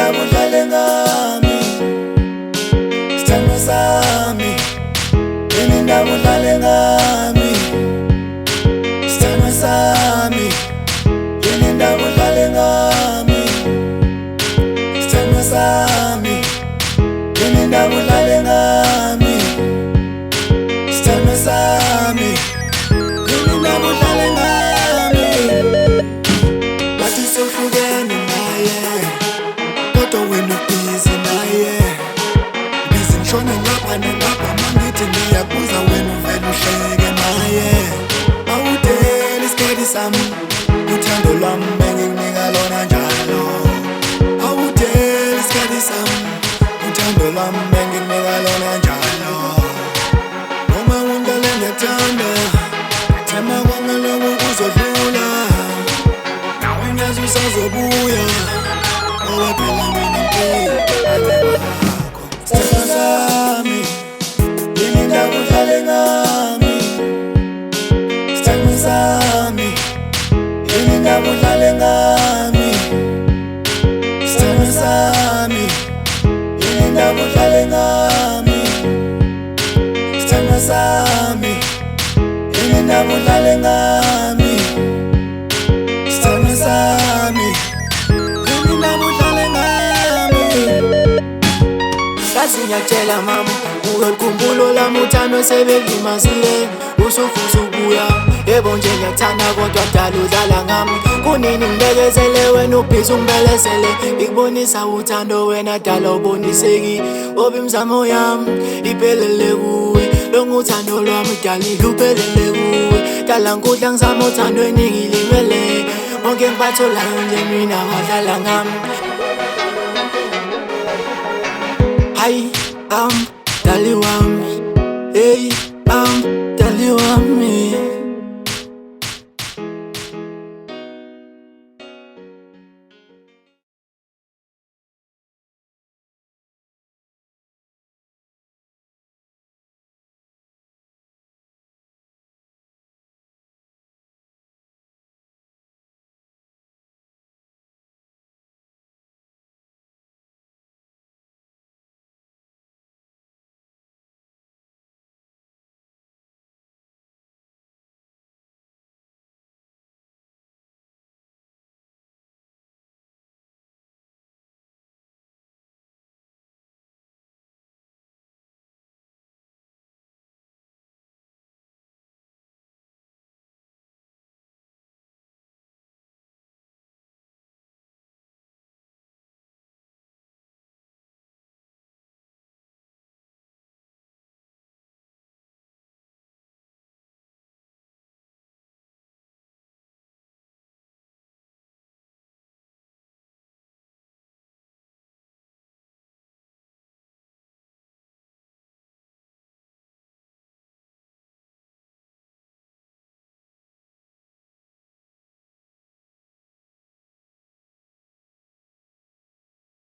indaba udlale ngami, sithandwa sami. Yini indaba udlale ngami, sithandwa sami. Yini indaba udlale ngami, sithandwa sami. Yini indaba udlale ngami, sithandwa sami. Yini indaba udlale ngami. Bathi sewuhlukene naye, kodwa wena ubhizi naye. Busy ngishona ngapha nangapha mangithi ngiyakubuza wena uvele uhleke naye. Awudeli isikhathi sami, uthando lwami bengikunika lona njalo. Awudeli isikhathi sami, uthando lwami bengikunika lona njalo. Noma ungale ngiyakuthanda, thema konke lokhu kuzodlula. Nawe ngiyazi usazobuya, ngoba phela mina ngiyadlala ngakho. Sithandwa sami, yini indaba udlale ngami, sithandwa sami. Yini indaba udlale ngami, sithandwa sami. Yini indaba udlale ngami, sithandwa sami. Yini indaba udlale ngami, sithandwa sami. Yini indaba udlale ngami. Kazi ngiyakutshela mama, ukukhumbula lami uthando sebelimazile. Usufuza ukuya, yebo nje ngiyakuthanda kodwa kudala udlala ngami. Kunini ngibekezele wena ubhizi ungibelezele. Ngikubonisa uthando wena dala uboniseki. Obi imizamo yami iphelele kuwe, lonke uthando lwami dala luphelele kuwe. Dala ngikudla ngizama uthandweni ngilimele, wonke engibatholayo nje mina wadlala ngami. Hayi, dali wami